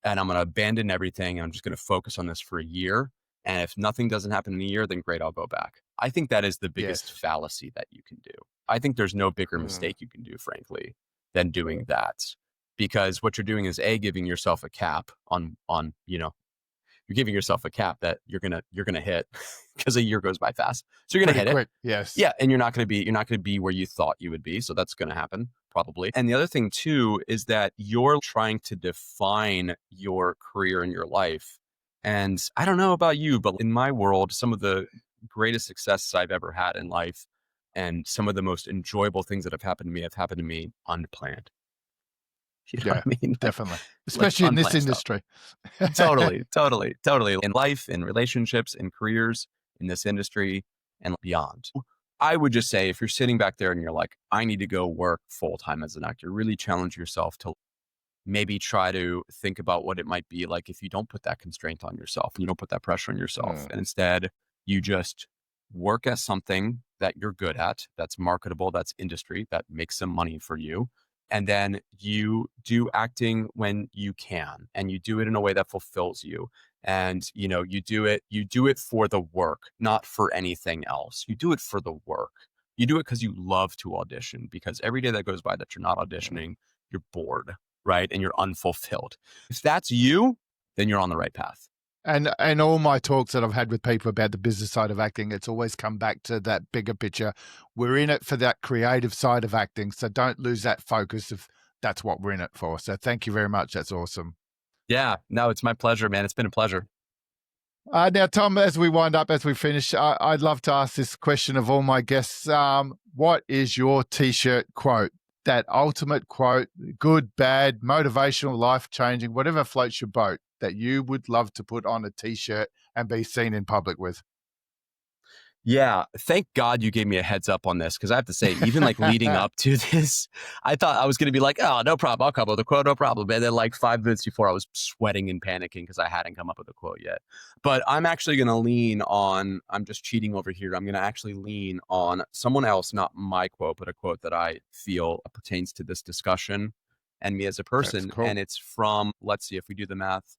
and I'm going to abandon everything. And I'm just going to focus on this for a year. And if nothing doesn't happen in a year, then great, I'll go back. I think that is the biggest Yes. fallacy that you can do. I think there's no bigger Mm. mistake you can do, frankly, than doing that. Because what you're doing is giving yourself a cap on you're giving yourself a cap that you're gonna hit because a year goes by fast. So you're gonna Pretty hit it. quick. Yes. Yeah, and you're not gonna be where you thought you would be. So that's gonna happen probably. And the other thing too is that you're trying to define your career and your life. And I don't know about you, but in my world, some of the greatest successes I've ever had in life and some of the most enjoyable things that have happened to me unplanned. You know what Yeah. I mean? Definitely. Like Especially in this unplanned stuff. industry. Totally. In life, in relationships, in careers, in this industry, and beyond. I would just say if you're sitting back there and you're like, I need to go work full time as an actor, really challenge yourself to maybe try to think about what it might be like if you don't put that constraint on yourself and you don't put that pressure on yourself. Mm. And instead, you just work at something that you're good at, that's marketable, that's industry, that makes some money for you. And then you do acting when you can, and you do it in a way that fulfills you. And you do it for the work, not for anything else. You do it for the work. You do it because you love to audition, because every day that goes by that you're not Mm. auditioning, you're bored. right? And you're unfulfilled. If that's you, then you're on the right path. And all my talks that I've had with people about the business side of acting, it's always come back to that bigger picture. We're in it for that creative side of acting, so don't lose that focus if that's what we're in it for. So thank you very much. That's awesome. Yeah, no, it's my pleasure, man. It's been a pleasure. Now, Tom, as we wind up, as we finish, I'd love to ask this question of all my guests. What is your T-shirt quote? That ultimate quote, good, bad, motivational, life-changing, whatever floats your boat, that you would love to put on a T-shirt and be seen in public with? Yeah, thank God you gave me a heads up on this because I have to say, even like leading up to this, I thought I was going to be like, oh, no problem. I'll come up with a quote, no problem. And then like 5 minutes before, I was sweating and panicking because I hadn't come up with a quote yet. But I'm actually going to lean on, I'm just cheating over here. I'm going to actually lean on someone else, not my quote, but a quote that I feel pertains to this discussion and me as a That's person. cool. And it's from, let's see if we do the math,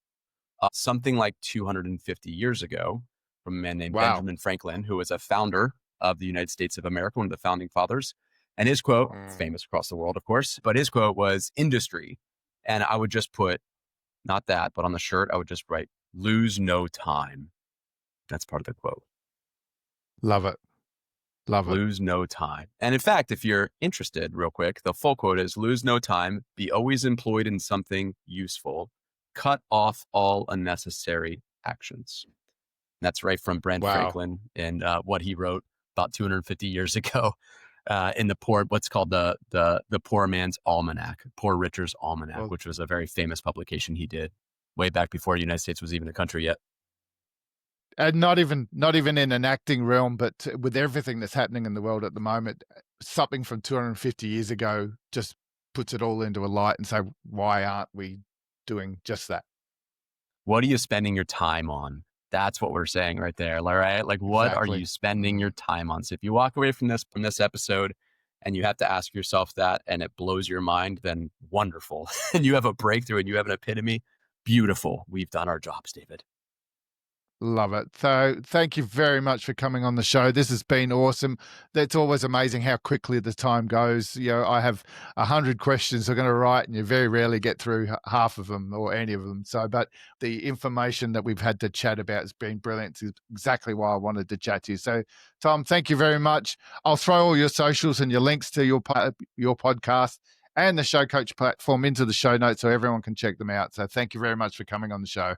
something like 250 years ago from a man named Wow. Benjamin Franklin, who was a founder of the United States of America, one of the founding fathers. And his quote, Mm. famous across the world, of course, but his quote was industry. And I would just put, not that, but on the shirt, I would just write, lose no time. That's part of the quote. Love it. Love it. Lose no time. And in fact, if you're interested, real quick, the full quote is lose no time, be always employed in something useful, cut off all unnecessary actions. That's right from Brent Wow. Franklin and what he wrote about 250 years ago in what's called the Poor Man's Almanac, Poor Richard's Almanac, Well, which was a very famous publication he did way back before the United States was even a country yet. and not even in an acting realm, but with everything that's happening in the world at the moment, something from 250 years ago just puts it all into a light and say, why aren't we doing just that? What are you spending your time on? That's what we're saying right there, right? Like, what are Exactly. you spending your time on? So if you walk away from this episode and you have to ask yourself that and it blows your mind, then wonderful. And you have a breakthrough and you have an epitome. Beautiful. We've done our jobs, David. Love it. So thank you very much for coming on the show. This has been awesome. It's always amazing how quickly the time goes. I have 100 questions I'm going to write, and you very rarely get through half of them or any of them. So, but the information that we've had to chat about has been brilliant. It's exactly why I wanted to chat to you. So, Tom, thank you very much. I'll throw all your socials and your links to your podcast and the Show Coach platform into the show notes so everyone can check them out. So, thank you very much for coming on the show.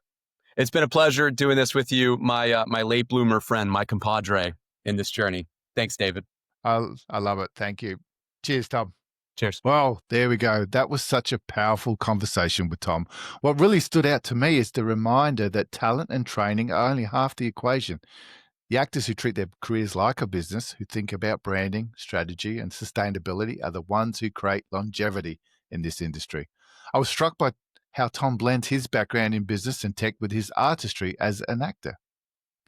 It's been a pleasure doing this with you, my late bloomer friend, my compadre in this journey. Thanks, David. I love it. Thank you. Cheers, Tom. Cheers. Well, there we go. That was such a powerful conversation with Tom. What really stood out to me is the reminder that talent and training are only half the equation. The actors who treat their careers like a business, who think about branding, strategy, and sustainability, are the ones who create longevity in this industry. I was struck by how Tom blends his background in business and tech with his artistry as an actor.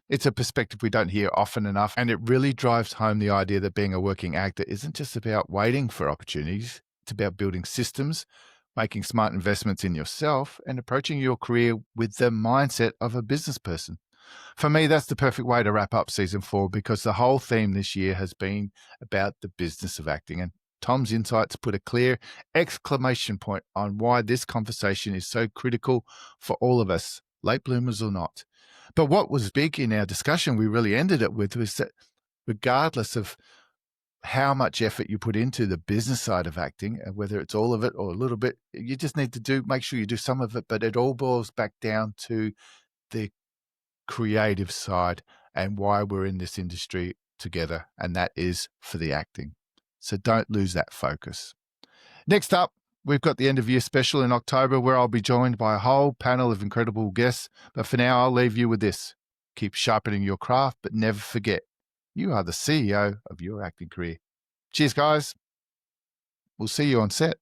It's a perspective we don't hear often enough, and it really drives home the idea that being a working actor isn't just about waiting for opportunities. It's about building systems, making smart investments in yourself, and approaching your career with the mindset of a business person. For me, that's the perfect way to wrap up season 4 because the whole theme this year has been about the business of acting. And Tom's insights put a clear exclamation point on why this conversation is so critical for all of us, late bloomers or not. But what was big in our discussion, we really ended it with, was that regardless of how much effort you put into the business side of acting, whether it's all of it or a little bit, you just need to make sure you do some of it. But it all boils back down to the creative side and why we're in this industry together, and that is for the acting. So don't lose that focus. Next up, we've got the end of year special in October where I'll be joined by a whole panel of incredible guests. But for now, I'll leave you with this. Keep sharpening your craft, but never forget, you are the CEO of your acting career. Cheers, guys. We'll see you on set.